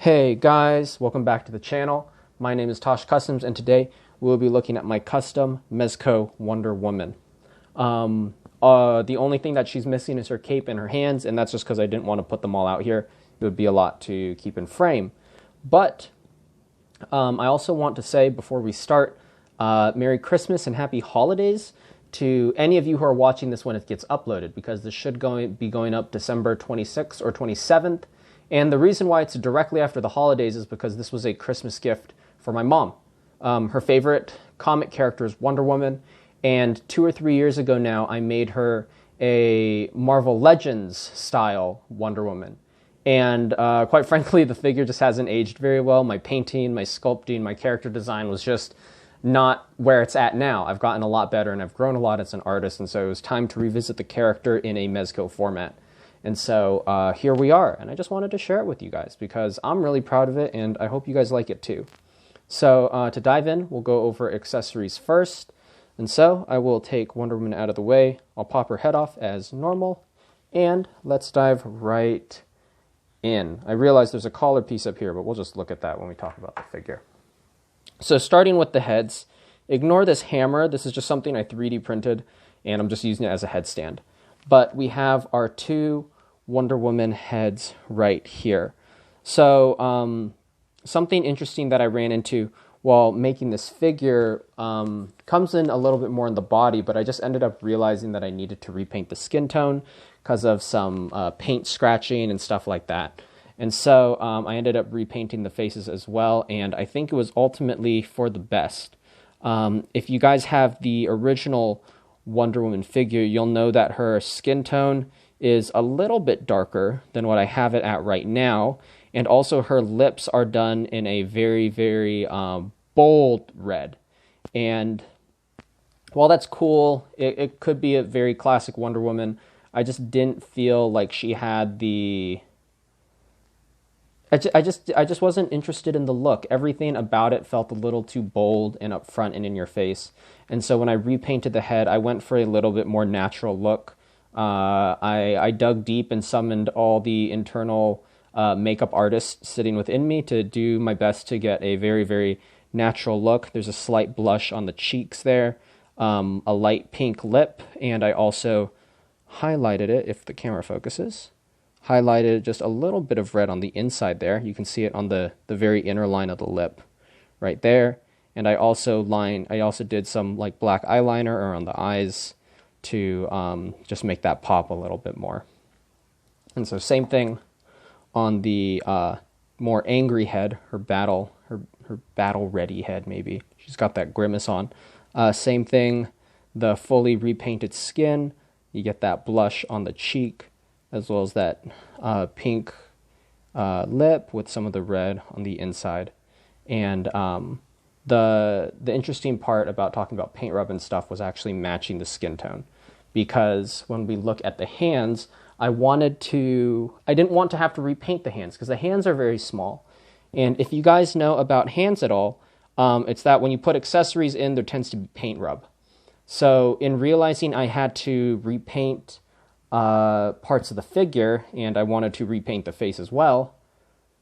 Hey guys, welcome back to the channel. My name is Tosh Customs, and today we'll be looking at my custom Mezco Wonder Woman. The only thing that she's missing is her cape and her hands, and that's just because I didn't want to put them all out here. It would be a lot to keep in frame. But I also want to say before we start, Merry Christmas and Happy Holidays to any of you who are watching this when it gets uploaded, because this should be going up December 26th or 27th. And the reason why it's directly after the holidays is because this was a Christmas gift for my mom. Her favorite comic character is Wonder Woman, and 2 or 3 years ago now, I made her a Marvel Legends style Wonder Woman. And quite frankly, the figure just hasn't aged very well. My painting, my sculpting, my character design was just not where it's at now. I've gotten a lot better and I've grown a lot as an artist, and so it was time to revisit the character in a Mezco format. And so here we are, and I just wanted to share it with you guys because I'm really proud of it, and I hope you guys like it too. So to dive in, we'll go over accessories first. And so I will take Wonder Woman out of the way. I'll pop her head off as normal, and let's dive right in. I realize there's a collar piece up here, but we'll just look at that when we talk about the figure. So starting with the heads, ignore this hammer. This is just something I 3D printed, and I'm just using it as a headstand. But we have our two Wonder Woman heads right here. So something interesting that I ran into while making this figure comes in a little bit more in the body, but I just ended up realizing that I needed to repaint the skin tone because of some paint scratching and stuff like that. And so I ended up repainting the faces as well, and I think it was ultimately for the best. If you guys have the original Wonder Woman figure, you'll know that her skin tone is a little bit darker than what I have it at right now, and also her lips are done in a very, very bold red. And while that's cool, it could be a very classic Wonder Woman, I just didn't feel like she had the... I just wasn't interested in the look. Everything about it felt a little too bold and up front and in your face. And so when I repainted the head, I went for a little bit more natural look. I dug deep and summoned all the internal makeup artists sitting within me to do my best to get a very, very natural look. There's a slight blush on the cheeks there, a light pink lip, and I also highlighted it, if the camera focuses. Highlighted just a little bit of red on the inside there. You can see it on the very inner line of the lip right there. And I also did some like black eyeliner around the eyes to just make that pop a little bit more. And so same thing on the more angry head, her battle ready head maybe. She's got that grimace on. Same thing, the fully repainted skin. You get that blush on the cheek, as well as that pink lip with some of the red on the inside. And the interesting part about talking about paint rub and stuff was actually matching the skin tone. Because when we look at the hands, I didn't want to have to repaint the hands because the hands are very small. And if you guys know about hands at all, it's that when you put accessories in, there tends to be paint rub. So in realizing I had to repaint parts of the figure, and I wanted to repaint the face as well,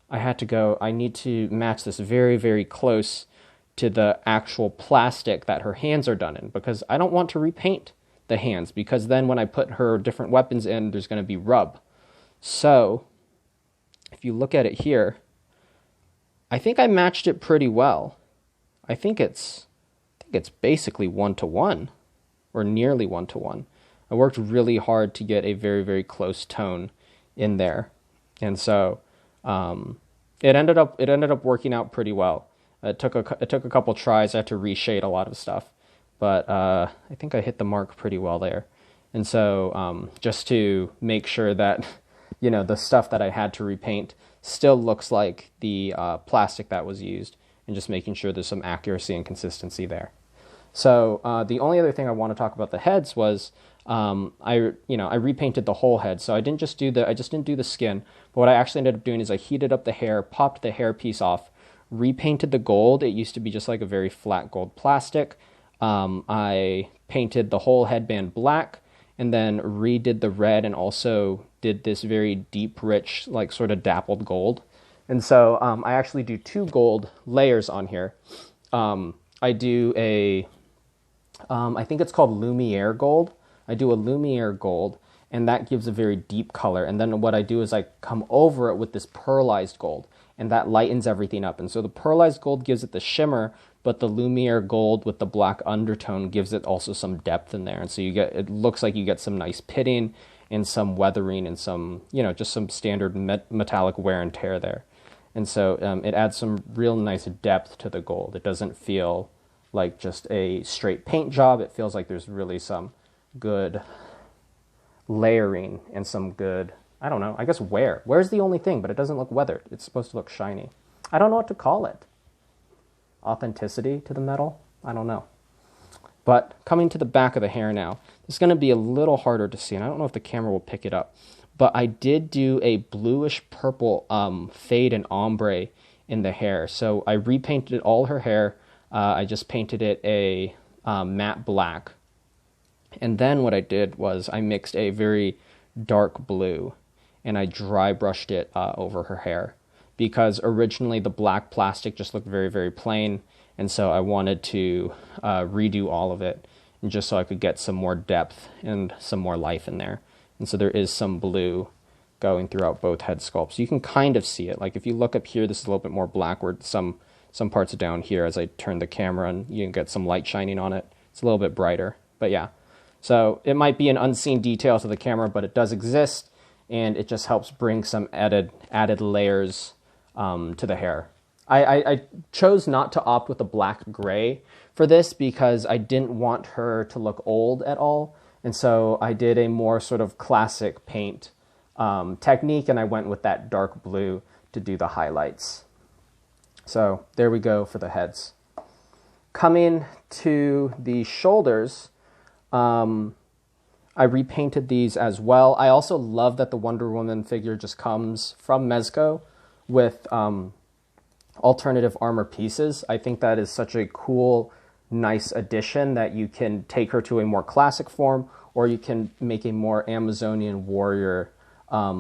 I need to match this very, very close to the actual plastic that her hands are done in, because I don't want to repaint the hands, because then when I put her different weapons in, there's going to be rub. So if you look at it here, I think I matched it pretty well. I think it's basically 1-to-1, or nearly 1-to-1. I worked really hard to get a very, very close tone in there. And so it ended up working out pretty well. It took a couple tries. I had to reshade a lot of stuff, but I think I hit the mark pretty well there. And so just to make sure that, you know, the stuff that I had to repaint still looks like the plastic that was used, and just making sure there's some accuracy and consistency there. So the only other thing I want to talk about the heads was I repainted the whole head. So I didn't just do the skin, but what I actually ended up doing is I heated up the hair, popped the hair piece off, repainted the gold. It used to be just like a very flat gold plastic. I painted the whole headband black, and then redid the red, and also did this very deep, rich, like sort of dappled gold. And so I actually do 2 gold layers on here. I do I think it's called Lumiere gold. I do a Lumiere gold, and that gives a very deep color. And then what I do is I come over it with this pearlized gold, and that lightens everything up. And so the pearlized gold gives it the shimmer, but the Lumiere gold with the black undertone gives it also some depth in there. And so it looks like you get some nice pitting and some weathering and some, just some standard metallic wear and tear there. And so it adds some real nice depth to the gold. It doesn't feel like just a straight paint job. It feels like there's really some good layering and some good, I don't know, I guess wear. Wear's the only thing, but it doesn't look weathered. It's supposed to look shiny. I don't know what to call it. Authenticity to the metal? I don't know. But coming to the back of the hair now, it's going to be a little harder to see, and I don't know if the camera will pick it up. But I did do a bluish purple fade and ombre in the hair. So I repainted all her hair. I just painted it a matte black. And then what I did was I mixed a very dark blue and I dry brushed it over her hair, because originally the black plastic just looked very, very plain. And so I wanted to redo all of it, and just so I could get some more depth and some more life in there. And so there is some blue going throughout both head sculpts. You can kind of see it. Like if you look up here, this is a little bit more blackward. Some parts are down here as I turn the camera, and you can get some light shining on it. It's a little bit brighter, but yeah. So it might be an unseen detail to the camera, but it does exist, and it just helps bring some added layers to the hair. I chose not to opt with a black gray for this because I didn't want her to look old at all. And so I did a more sort of classic paint technique, and I went with that dark blue to do the highlights. So there we go for the heads. Coming to the shoulders, I repainted these as well. I also love that the Wonder Woman figure just comes from Mezco with alternative armor pieces. I think that is such a cool, nice addition that you can take her to a more classic form, or you can make a more Amazonian warrior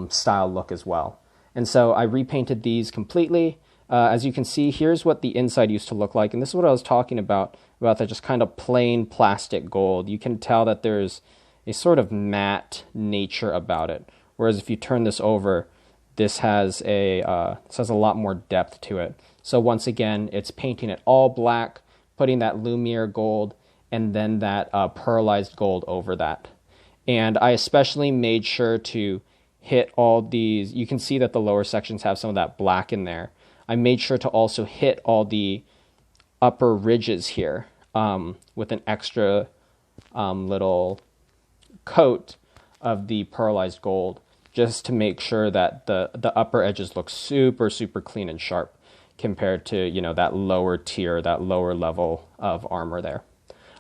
style look as well. And so I repainted these completely. As you can see, here's what the inside used to look like. And this is what I was talking about that just kind of plain plastic gold. You can tell that there's a sort of matte nature about it. Whereas if you turn this over, this has a lot more depth to it. So once again, it's painting it all black, putting that Lumiere gold, and then that pearlized gold over that. And I especially made sure to hit all these. You can see that the lower sections have some of that black in there. I made sure to also hit all the upper ridges here with an extra little coat of the pearlized gold, just to make sure that the upper edges look super, super clean and sharp compared to, that lower tier, that lower level of armor there.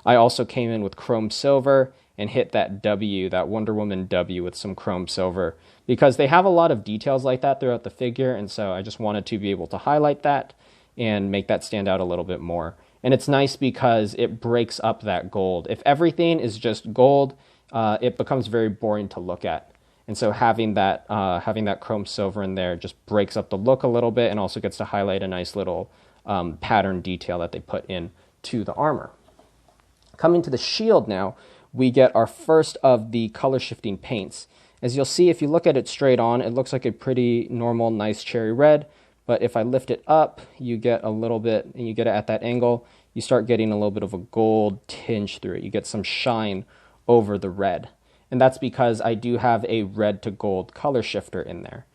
I also came in with chrome silver and hit that W, that Wonder Woman W, with some chrome silver, because they have a lot of details like that throughout the figure, and so I just wanted to be able to highlight that and make that stand out a little bit more. And it's nice because it breaks up that gold. If everything is just gold, it becomes very boring to look at. And so having that chrome silver in there just breaks up the look a little bit, and also gets to highlight a nice little pattern detail that they put in to the armor. Coming to the shield now, we get our first of the color shifting paints. As you'll see, if you look at it straight on, it looks like a pretty normal, nice cherry red. But if I lift it up, you get a little bit, and you get it at that angle, you start getting a little bit of a gold tinge through it. You get some shine over the red. And that's because I do have a red to gold color shifter in there.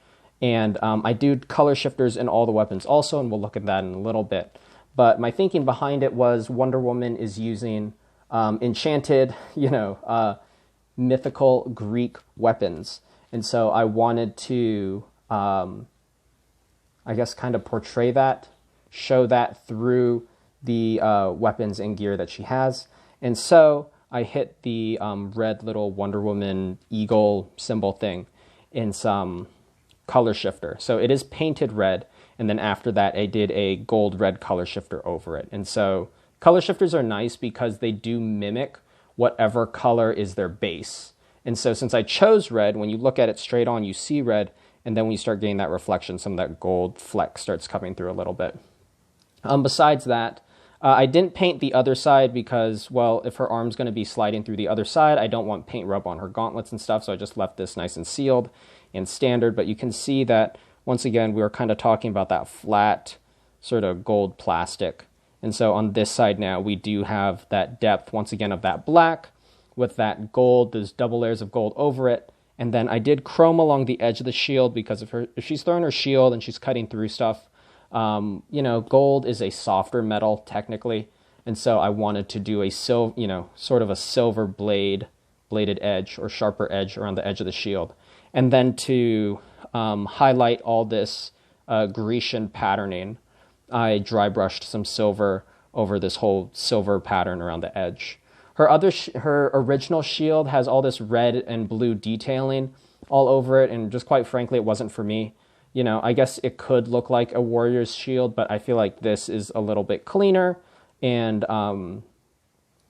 And I do color shifters in all the weapons also, and we'll look at that in a little bit. But my thinking behind it was Wonder Woman is using enchanted, mythical Greek weapons. And so I wanted to, kind of portray that, show that through the weapons and gear that she has. And so I hit the red little Wonder Woman eagle symbol thing in some color shifter. So it is painted red, and then after that I did a gold red color shifter over it. And so color shifters are nice because they do mimic whatever color is their base. And so since I chose red, when you look at it straight on, you see red, and then when you start getting that reflection, some of that gold fleck starts coming through a little bit. Besides that, I didn't paint the other side because, well, if her arm's going to be sliding through the other side, I don't want paint rub on her gauntlets and stuff, so I just left this nice and sealed and standard. But you can see that, once again, we were kind of talking about that flat sort of gold plastic. And so on this side now, we do have that depth, once again, of that black with that gold, those double layers of gold over it. And then I did chrome along the edge of the shield because if she's throwing her shield and she's cutting through stuff, you know, gold is a softer metal technically. And so I wanted to do a sort of a silver bladed edge or sharper edge around the edge of the shield. And then to highlight all this Grecian patterning, I dry brushed some silver over this whole silver pattern around the edge. Her original shield has all this red and blue detailing all over it, and just quite frankly, it wasn't for me. You know, I guess it could look like a warrior's shield, but I feel like this is a little bit cleaner, and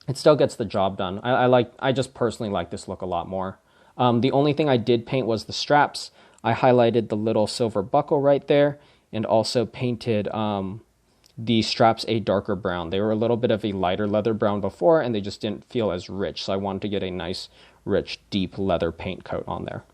it still gets the job done. I just personally like this look a lot more. The only thing I did paint was the straps. I highlighted the little silver buckle right there, and also painted the straps a darker brown. They were a little bit of a lighter leather brown before, and they just didn't feel as rich, so I wanted to get a nice, rich, deep leather paint coat on there.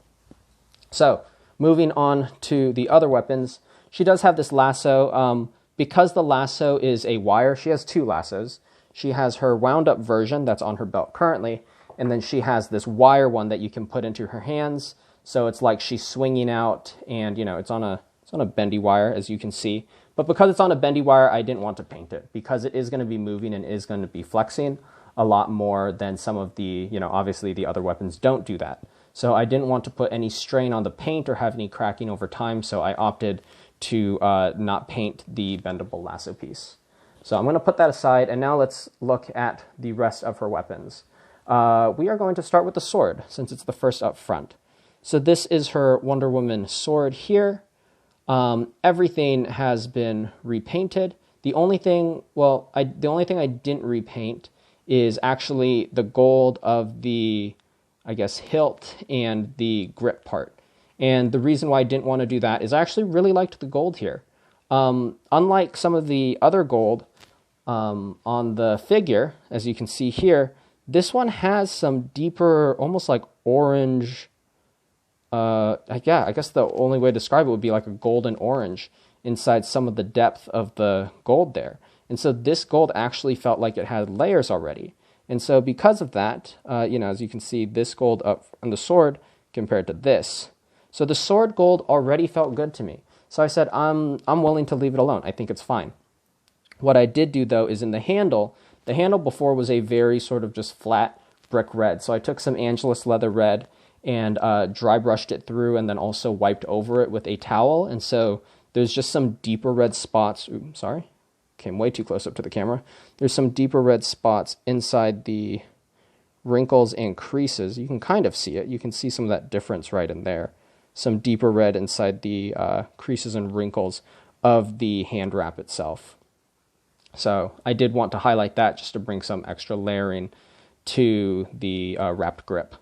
So, moving on to the other weapons, she does have this lasso. Because the lasso is a wire, she has two lassos. She has her wound-up version that's on her belt currently, and then she has this wire one that you can put into her hands, so it's like she's swinging out, and, you know, it's on a bendy wire, as you can see. But because it's on a bendy wire, I didn't want to paint it, because it is going to be moving and is going to be flexing a lot more than some of the, you know, obviously the other weapons don't do that. So I didn't want to put any strain on the paint or have any cracking over time, so I opted to not paint the bendable lasso piece. So I'm going to put that aside, and now let's look at the rest of her weapons. We are going to start with the sword, since it's the first up front. So this is her Wonder Woman sword here. Everything has been repainted. The only thing I didn't repaint is actually the gold of the, I guess, hilt and the grip part. And the reason why I didn't want to do that is I actually really liked the gold here. Unlike some of the other gold on the figure, as you can see here, this one has some deeper, almost like orange, I guess the only way to describe it would be like a golden orange inside some of the depth of the gold there. And so this gold actually felt like it had layers already. And so because of that, you know, as you can see, this gold up on the sword compared to this. So the sword gold already felt good to me. So I said, I'm willing to leave it alone. I think it's fine. What I did do, though, is in the handle before was a very sort of just flat brick red. So I took some Angelus leather red and dry brushed it through, and then also wiped over it with a towel. And so there's just some deeper red spots. Oops, sorry, came way too close up to the camera. There's some deeper red spots inside the wrinkles and creases. You can kind of see it. You can see some of that difference right in there. Some deeper red inside the creases and wrinkles of the hand wrap itself. So I did want to highlight that just to bring some extra layering to the wrapped grip.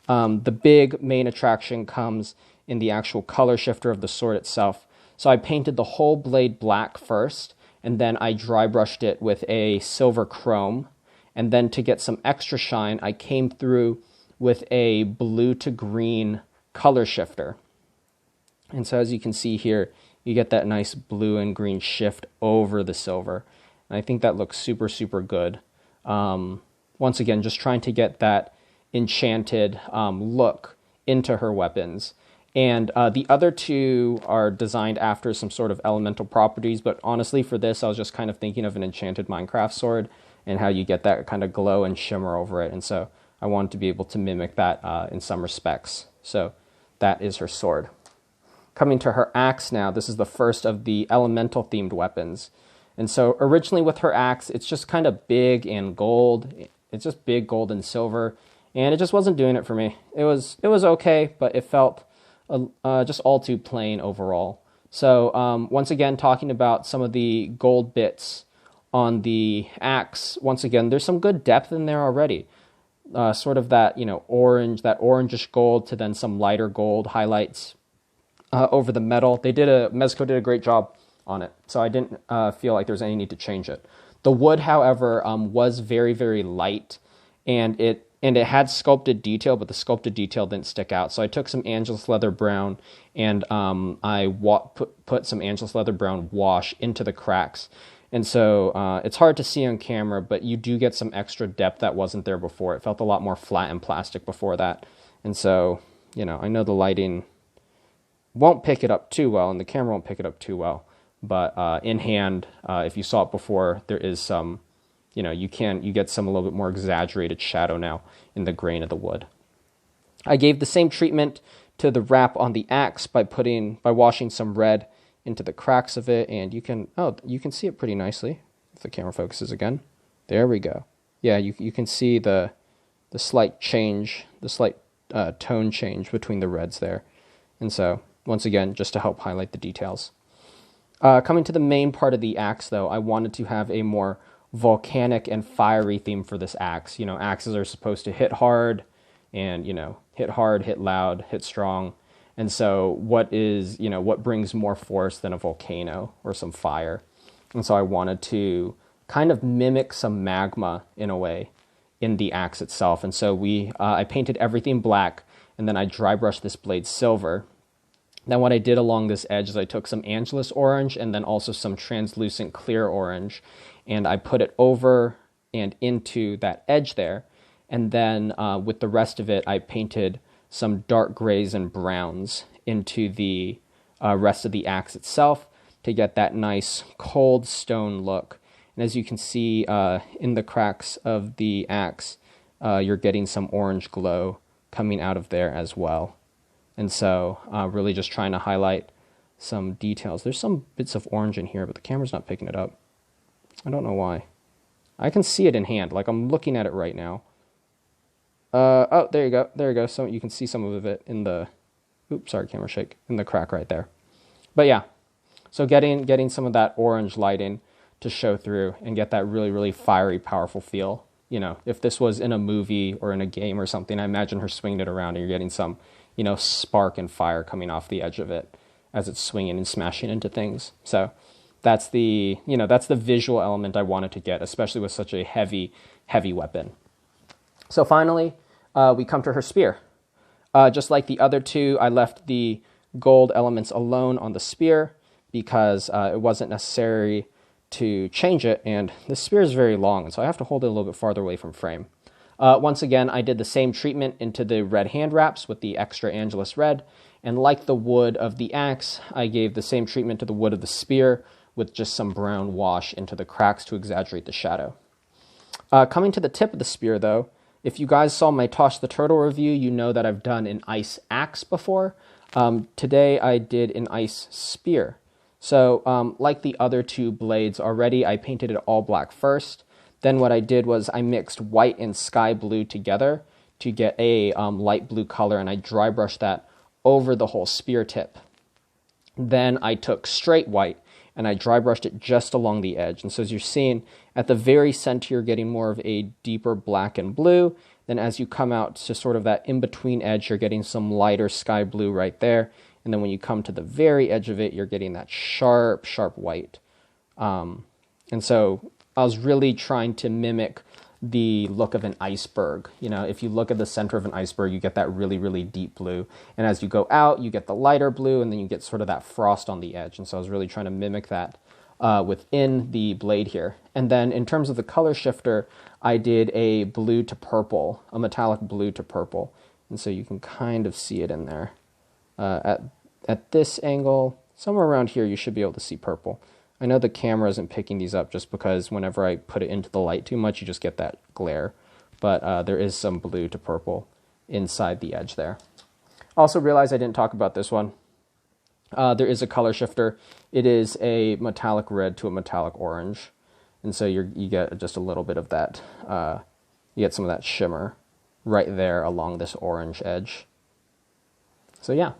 The big main attraction comes in the actual color shifter of the sword itself. So I painted the whole blade black first, and then I dry brushed it with a silver chrome. And then to get some extra shine, I came through with a blue to green color shifter. And so as you can see here, you get that nice blue and green shift over the silver. And I think that looks super, super good. Once again, just trying to get that enchanted look into her weapons. And the other two are designed after some sort of elemental properties, but honestly for this I was just kind of thinking of an enchanted Minecraft sword and how you get that kind of glow and shimmer over it, and so I wanted to be able to mimic that in some respects. So that is her sword. Coming to her axe now, this is the first of the elemental themed weapons. And so originally with her axe, it's just kind of big and gold. It's just big gold and silver, and it just wasn't doing it for me. It was okay, but it felt just all too plain overall. So once again, talking about some of the gold bits on the axe, once again, there's some good depth in there already. Sort of that, you know, orange, that orangish gold to then some lighter gold highlights over the metal. Mezco did a great job on it, so I didn't feel like there's any need to change it. The wood, however, was very, very light, and it had sculpted detail, but the sculpted detail didn't stick out. So I took some Angelus Leather Brown, and I put some Angelus Leather Brown wash into the cracks. And so it's hard to see on camera, but you do get some extra depth that wasn't there before. It felt a lot more flat and plastic before that. And so, you know, I know the lighting won't pick it up too well, and the camera won't pick it up too well. But in hand, if you saw it before, there is some, you know, you get some a little bit more exaggerated shadow now in the grain of the wood. I gave the same treatment to the wrap on the axe by washing some red into the cracks of it, and you can see it pretty nicely if the camera focuses again. There we go. Yeah, you can see the slight change, the slight tone change between the reds there. And so, once again, just to help highlight the details. Coming to the main part of the axe, though, I wanted to have a more volcanic and fiery theme for this axe. You know, axes are supposed to hit hard and, you know, hit hard, hit loud, hit strong. And so what brings more force than a volcano or some fire? And so I wanted to kind of mimic some magma in a way in the axe itself. And so I painted everything black, and then I dry brushed this blade silver. Then what I did along this edge is I took some Angelus orange and then also some translucent clear orange, and I put it over and into that edge there. And then with the rest of it, I painted some dark grays and browns into the rest of the axe itself to get that nice cold stone look. And as you can see in the cracks of the axe, you're getting some orange glow coming out of there as well. And so really just trying to highlight some details. There's some bits of orange in here, but the camera's not picking it up. I don't know why. I can see it in hand, like I'm looking at it right now. Oh, there you go. There you go. So you can see some of it in the, oops, sorry, camera shake, in the crack right there. But yeah, so getting some of that orange lighting to show through and get that really, really fiery, powerful feel. You know, if this was in a movie or in a game or something, I imagine her swinging it around and you're getting some, you know, spark and fire coming off the edge of it as it's swinging and smashing into things. So that's the visual element I wanted to get, especially with such a heavy, heavy weapon. So finally, we come to her spear. Just like the other two, I left the gold elements alone on the spear because it wasn't necessary to change it, and the spear is very long, and so I have to hold it a little bit farther away from frame. Once again, I did the same treatment into the red hand wraps with the extra Angelus red, and like the wood of the axe, I gave the same treatment to the wood of the spear with just some brown wash into the cracks to exaggerate the shadow. Coming to the tip of the spear, though, if you guys saw my Tosh the Turtle review, you know that I've done an ice axe before. Today I did an ice spear. So like the other two blades already, I painted it all black first. Then what I did was I mixed white and sky blue together to get a light blue color, and I dry brushed that over the whole spear tip. Then I took straight white and I dry brushed it just along the edge. And so as you're seeing, at the very center, you're getting more of a deeper black and blue. Then as you come out to sort of that in-between edge, you're getting some lighter sky blue right there. And then when you come to the very edge of it, you're getting that sharp, sharp white. And so I was really trying to mimic the look of an iceberg. You know, if you look at the center of an iceberg, you get that really, really deep blue. And as you go out, you get the lighter blue, and then you get sort of that frost on the edge. And so I was really trying to mimic that within the blade here. And then in terms of the color shifter, I did a blue to purple, a metallic blue to purple. And so you can kind of see it in there. At this angle, somewhere around here, you should be able to see purple. I know the camera isn't picking these up just because whenever I put it into the light too much, you just get that glare. But there is some blue to purple inside the edge there. Also realized I didn't talk about this one. There is a color shifter. It is a metallic red to a metallic orange. And so you get just a little bit of that, you get some of that shimmer right there along this orange edge. So yeah.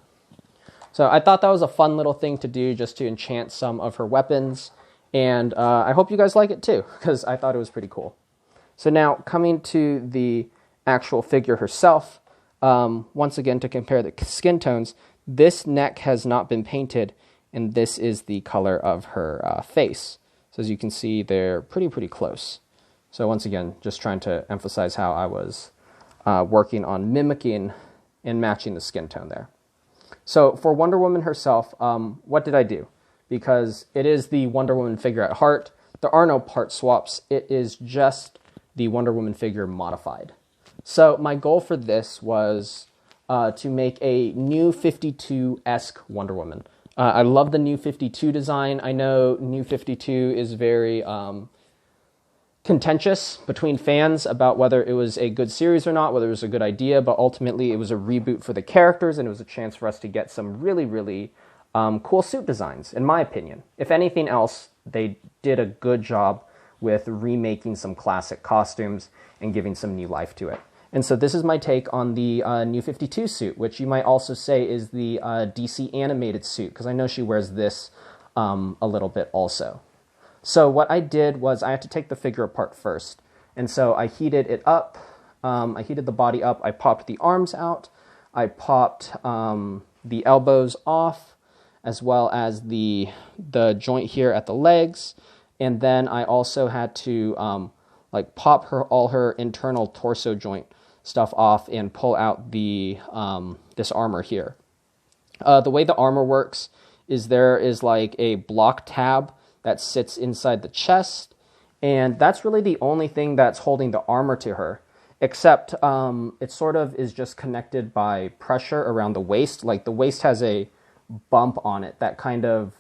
So I thought that was a fun little thing to do just to enchant some of her weapons. And I hope you guys like it too, because I thought it was pretty cool. So now coming to the actual figure herself, once again to compare the skin tones, This neck has not been painted, and this is the color of her face. So as you can see, they're pretty close. So once again, just trying to emphasize how I was working on mimicking and matching the skin tone there. So for Wonder Woman herself, what did I do? Because it is the Wonder Woman figure at heart. There are no part swaps. It is just the Wonder Woman figure modified. So my goal for this was to make a New 52-esque Wonder Woman. I love the New 52 design. I know New 52 is very contentious between fans about whether it was a good series or not, whether it was a good idea, but ultimately it was a reboot for the characters, and it was a chance for us to get some really cool suit designs, in my opinion. If anything else, they did a good job with remaking some classic costumes and giving some new life to it. And so this is my take on the New 52 suit, which you might also say is the DC animated suit, because I know she wears this a little bit also. So what I did was I had to take the figure apart first. And so I heated it up. I heated the body up. I popped the arms out. I popped the elbows off, as well as the joint here at the legs. And then I also had to like pop all her internal torso joint stuff off and pull out the this armor here. The way the armor works is there is like a block tab that sits inside the chest, and that's really the only thing that's holding the armor to her, except it sort of is just connected by pressure around the waist. Like the waist has a bump on it that kind of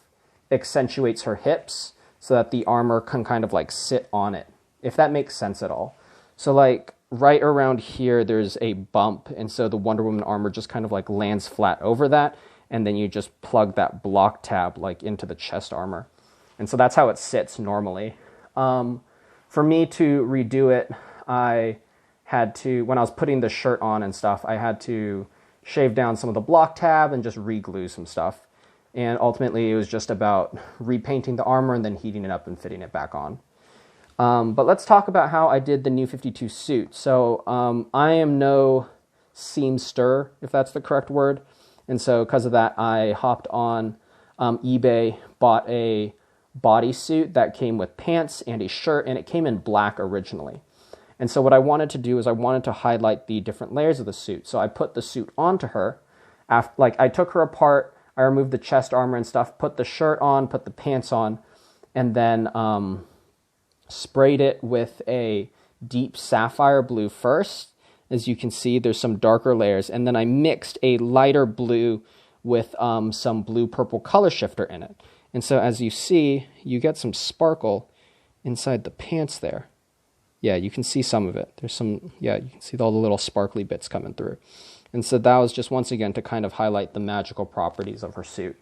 accentuates her hips so that the armor can kind of like sit on it, if that makes sense at all. So like right around here, there's a bump, and so the Wonder Woman armor just kind of like lands flat over that, and then you just plug that block tab like into the chest armor. And so that's how it sits normally. For me to redo it, I had to, when I was putting the shirt on and stuff, I had to shave down some of the block tab and just re-glue some stuff. And ultimately, it was just about repainting the armor and then heating it up and fitting it back on. But let's talk about how I did the New 52 suit. So I am no seamster, if that's the correct word. And so because of that, I hopped on eBay, bought a bodysuit that came with pants and a shirt, and it came in black originally. And so what I wanted to do is I wanted to highlight the different layers of the suit. So I put the suit onto her. Like I took her apart, I removed the chest armor and stuff, put the shirt on, put the pants on, and then sprayed it with a deep sapphire blue first. As you can see, there's some darker layers, and then I mixed a lighter blue with some blue-purple color shifter in it. And so as you see, you get some sparkle inside the pants there. Yeah, you can see some of it. There's some, yeah, you can see all the little sparkly bits coming through. And so that was just once again to kind of highlight the magical properties of her suit.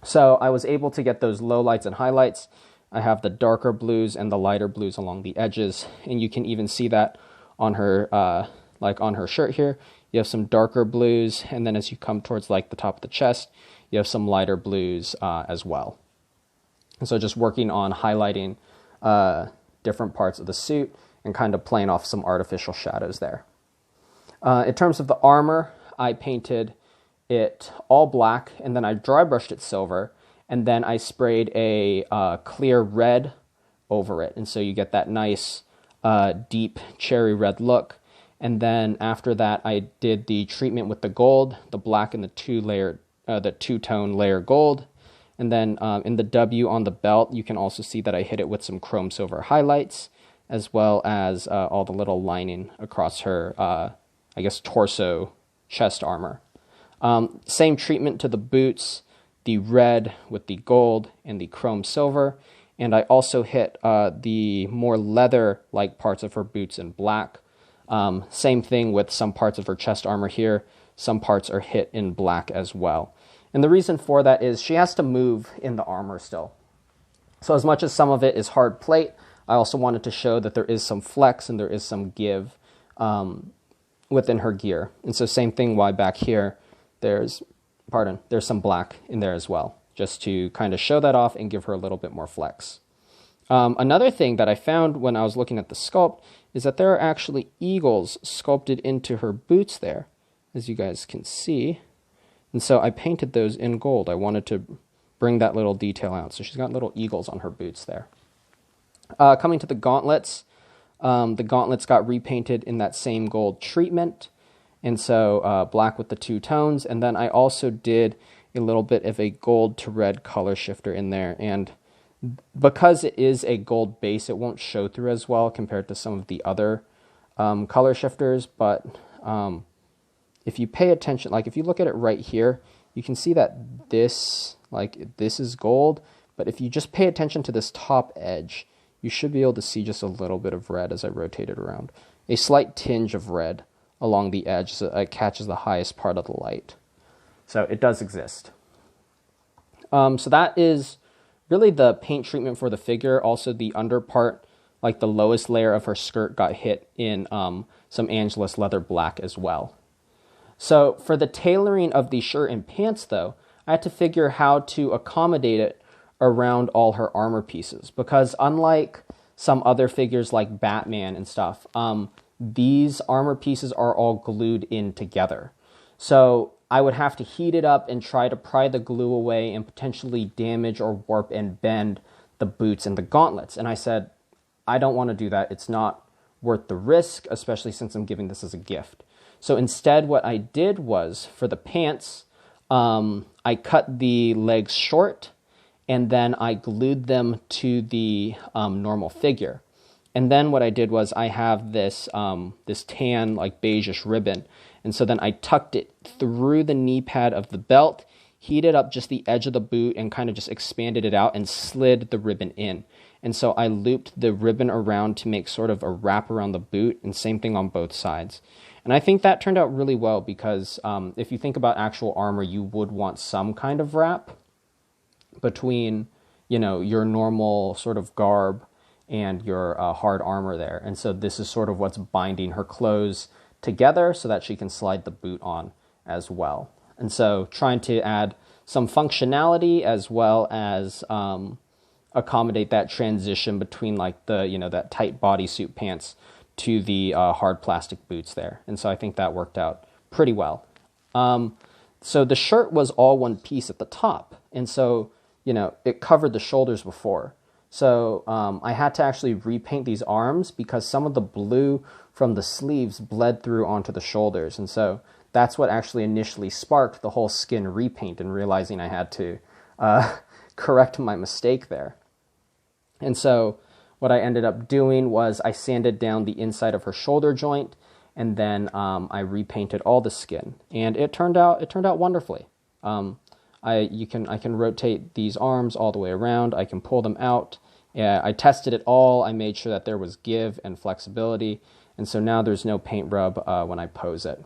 So I was able to get those low lights and highlights. I have the darker blues and the lighter blues along the edges, and you can even see that on her, like on her shirt here. You have some darker blues, and then as you come towards like the top of the chest, you have some lighter blues as well. And so just working on highlighting different parts of the suit and kind of playing off some artificial shadows there. In terms of the armor, I painted it all black, and then I dry brushed it silver, and then I sprayed a clear red over it. And so you get that nice deep cherry red look. And then after that, I did the treatment with the gold, the black, and the two-tone layer gold. And then in the W on the belt, you can also see that I hit it with some chrome silver highlights, as well as all the little lining across her, I guess, torso chest armor. Same treatment to the boots, the red with the gold and the chrome silver. And I also hit the more leather-like parts of her boots in black. Same thing with some parts of her chest armor here. Some parts are hit in black as well. And the reason for that is she has to move in the armor still. So as much as some of it is hard plate, I also wanted to show that there is some flex and there is some give within her gear. And so same thing why back here, there's some black in there as well, just to kind of show that off and give her a little bit more flex. Another thing that I found when I was looking at the sculpt is that there are actually eagles sculpted into her boots there, as you guys can see. And so I painted those in gold. I wanted to bring that little detail out. So she's got little eagles on her boots there. Coming to the gauntlets got repainted in that same gold treatment. And so black with the two tones. And then I also did a little bit of a gold to red color shifter in there. And because it is a gold base, it won't show through as well compared to some of the other color shifters. But if you pay attention, like if you look at it right here, you can see that this is gold. But if you just pay attention to this top edge, you should be able to see just a little bit of red as I rotate it around. A slight tinge of red along the edge so it catches the highest part of the light. So it does exist. So that is really the paint treatment for the figure. Also the under part, like the lowest layer of her skirt, got hit in some Angelus leather black as well. So for the tailoring of the shirt and pants though, I had to figure how to accommodate it around all her armor pieces, because unlike some other figures like Batman and stuff, these armor pieces are all glued in together. So I would have to heat it up and try to pry the glue away and potentially damage or warp and bend the boots and the gauntlets. And I said, I don't want to do that. It's not worth the risk, especially since I'm giving this as a gift. So instead, what I did was, for the pants, I cut the legs short, and then I glued them to the normal figure. And then what I did was I have this this tan, like beigeish ribbon. And so then I tucked it through the knee pad of the belt, heated up just the edge of the boot, and kind of just expanded it out and slid the ribbon in. And so I looped the ribbon around to make sort of a wrap around the boot, and same thing on both sides. And I think that turned out really well because if you think about actual armor, you would want some kind of wrap between, you know, your normal sort of garb and your hard armor there. And so this is sort of what's binding her clothes together so that she can slide the boot on as well. And so trying to add some functionality as well as accommodate that transition between like the, you know, that tight bodysuit pants to the hard plastic boots there. And so I think that worked out pretty well. So the shirt was all one piece at the top. And so, you know, it covered the shoulders before. So I had to actually repaint these arms because some of the blue from the sleeves bled through onto the shoulders. And so that's what actually initially sparked the whole skin repaint and realizing I had to correct my mistake there. And so what I ended up doing was I sanded down the inside of her shoulder joint, and then I repainted all the skin, and it turned out wonderfully. I can rotate these arms all the way around. I can pull them out. I tested it all. I made sure that there was give and flexibility, and so now there's no paint rub when I pose it.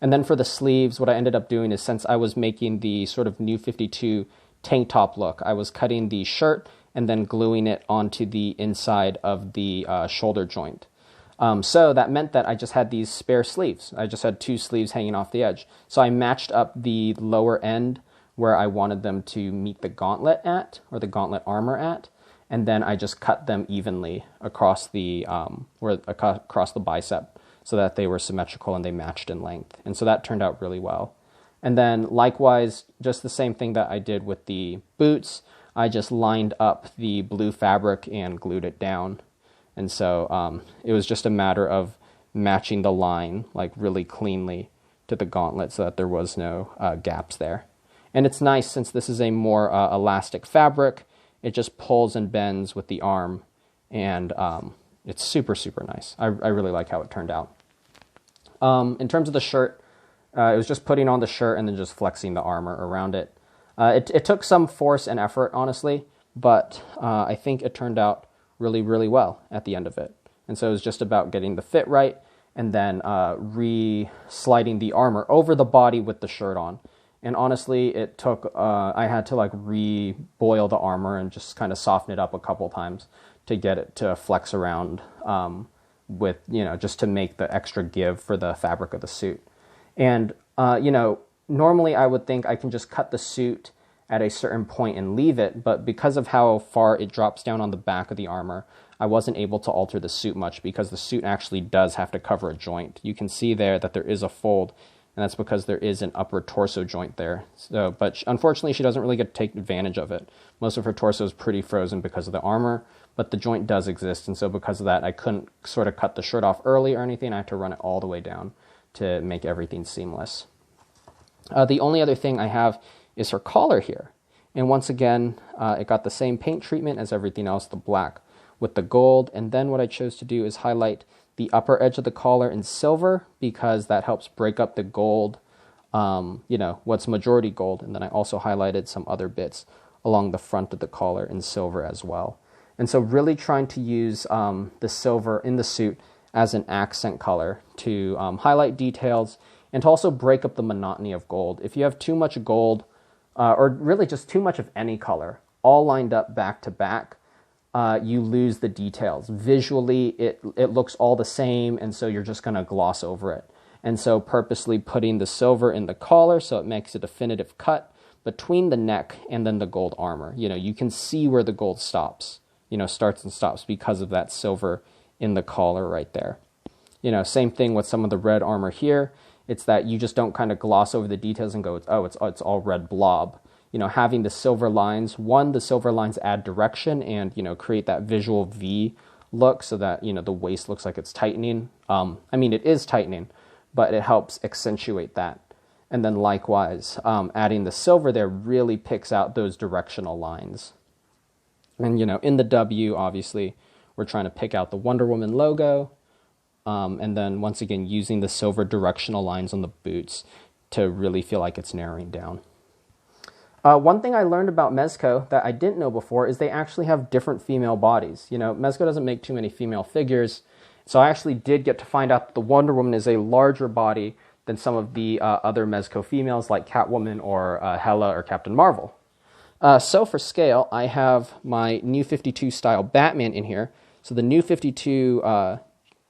And then for the sleeves, what I ended up doing is, since I was making the sort of New 52 tank top look, I was cutting the shirt and then gluing it onto the inside of the shoulder joint. So that meant that I just had these spare sleeves. I just had two sleeves hanging off the edge. So I matched up the lower end where I wanted them to meet the gauntlet at, or the gauntlet armor at, and then I just cut them evenly across the across the bicep so that they were symmetrical and they matched in length. And so that turned out really well. And then likewise, just the same thing that I did with the boots, I just lined up the blue fabric and glued it down. And so it was just a matter of matching the line like really cleanly to the gauntlet so that there was no gaps there. And it's nice since this is a more elastic fabric. It just pulls and bends with the arm, and it's super, super nice. I really like how it turned out. In terms of the shirt, it was just putting on the shirt and then just flexing the armor around it. It took some force and effort, honestly, but I think it turned out really, really well at the end of it. And so it was just about getting the fit right and then re-sliding the armor over the body with the shirt on. And honestly, it took, I had to like re-boil the armor and just kind of soften it up a couple times to get it to flex around with, you know, just to make the extra give for the fabric of the suit. And, you know, normally I would think I can just cut the suit at a certain point and leave it, but because of how far it drops down on the back of the armor, I wasn't able to alter the suit much because the suit actually does have to cover a joint. You can see there that there is a fold and that's because there is an upper torso joint there. So, but unfortunately, she doesn't really get to take advantage of it. Most of her torso is pretty frozen because of the armor, but the joint does exist, and so because of that, I couldn't sort of cut the shirt off early or anything. I have to run it all the way down to make everything seamless. The only other thing I have is her collar here. And once again, it got the same paint treatment as everything else, the black with the gold. And then what I chose to do is highlight the upper edge of the collar in silver, because that helps break up the gold, what's majority gold. And then I also highlighted some other bits along the front of the collar in silver as well. And so really trying to use the silver in the suit as an accent color to highlight details and to also break up the monotony of gold. If you have too much gold, or really just too much of any color, all lined up back to back, you lose the details. Visually, it looks all the same, and so you're just going to gloss over it. And so purposely putting the silver in the collar so it makes a definitive cut between the neck and then the gold armor. You can see where the gold stops, starts and stops because of that silver in the collar right there. Same thing with some of the red armor here. It's that you just don't kind of gloss over the details and go, oh, it's all red blob. Having the silver lines, the silver lines add direction and, create that visual V look so that, the waist looks like it's tightening. It is tightening, but it helps accentuate that. And then likewise, adding the silver there really picks out those directional lines. And, in the W, obviously, we're trying to pick out the Wonder Woman logo. And then once again, using the silver directional lines on the boots to really feel like it's narrowing down. One thing I learned about Mezco that I didn't know before is they actually have different female bodies. Mezco doesn't make too many female figures, so I actually did get to find out that the Wonder Woman is a larger body than some of the other Mezco females like Catwoman or Hela or Captain Marvel. So for scale, I have my New 52 style Batman in here. So the New 52,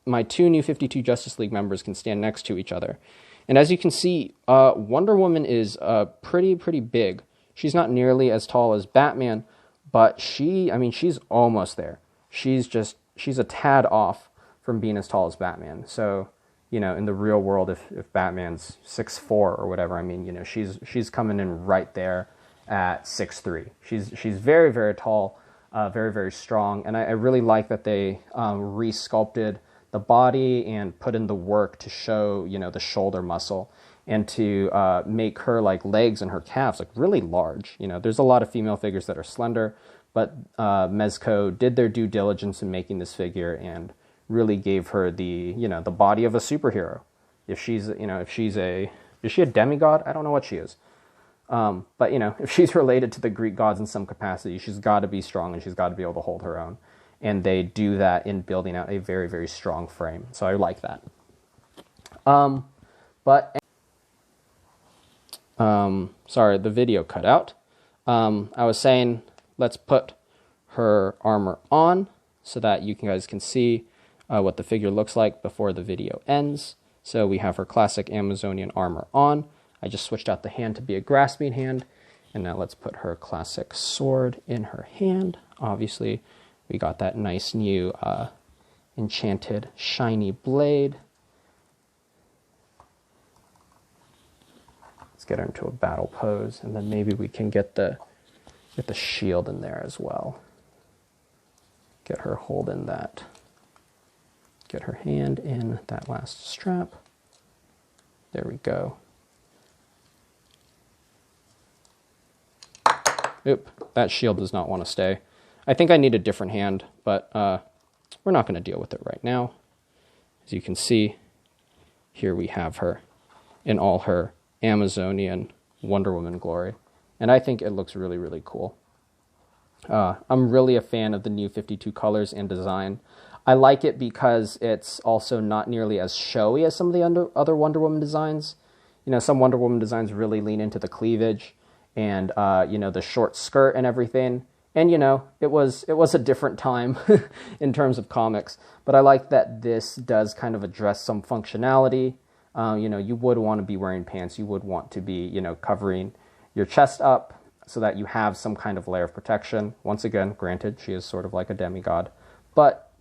my two New 52 Justice League members can stand next to each other. And as you can see, Wonder Woman is pretty big. She's not nearly as tall as Batman, but she's almost there. She's a tad off from being as tall as Batman. So, in the real world, if Batman's 6'4" or whatever, she's coming in right there at 6'3". She's very, very tall, very, very strong. And I really like that they re-sculpted the body and put in the work to show, the shoulder muscle and to make her legs and her calves really large. There's a lot of female figures that are slender, but Mezco did their due diligence in making this figure and really gave her the body of a superhero. Is she a demigod? I don't know what she is. But if she's related to the Greek gods in some capacity, she's got to be strong and she's got to be able to hold her own. And they do that in building out a very, very strong frame. So I like that. Sorry, the video cut out. I was saying, let's put her armor on so that you guys can see what the figure looks like before the video ends. So we have her classic Amazonian armor on. I just switched out the hand to be a grasping hand. And now let's put her classic sword in her hand. Obviously, we got that nice new enchanted shiny blade. Let's get her into a battle pose, and then maybe we can get the shield in there as well. Get her holding that. Get her hand in that last strap. There we go. Oop, that shield does not want to stay. I think I need a different hand, but we're not going to deal with it right now. As you can see, here we have her in all her Amazonian Wonder Woman glory. And I think it looks really, really cool. I'm really a fan of the New 52 colors and design. I like it because it's also not nearly as showy as some of the other Wonder Woman designs. Some Wonder Woman designs really lean into the cleavage and, the short skirt and everything. And, it was a different time in terms of comics. But I like that this does kind of address some functionality. You would want to be wearing pants. You would want to be, covering your chest up so that you have some kind of layer of protection. Once again, granted, she is sort of like a demigod. But,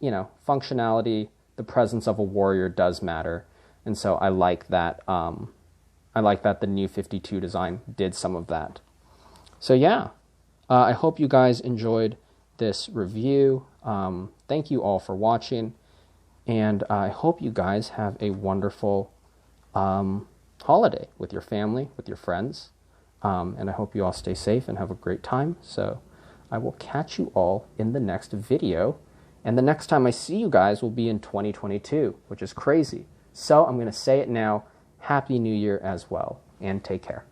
functionality, the presence of a warrior does matter. And so I like that, I like that the new 52 design did some of that. So yeah, I hope you guys enjoyed this review. Thank you all for watching, and I hope you guys have a wonderful holiday with your family, with your friends, and I hope you all stay safe and have a great time. So I will catch you all in the next video, and the next time I see you guys will be in 2022, which is crazy. So I'm going to say it now. Happy New Year as well, and take care.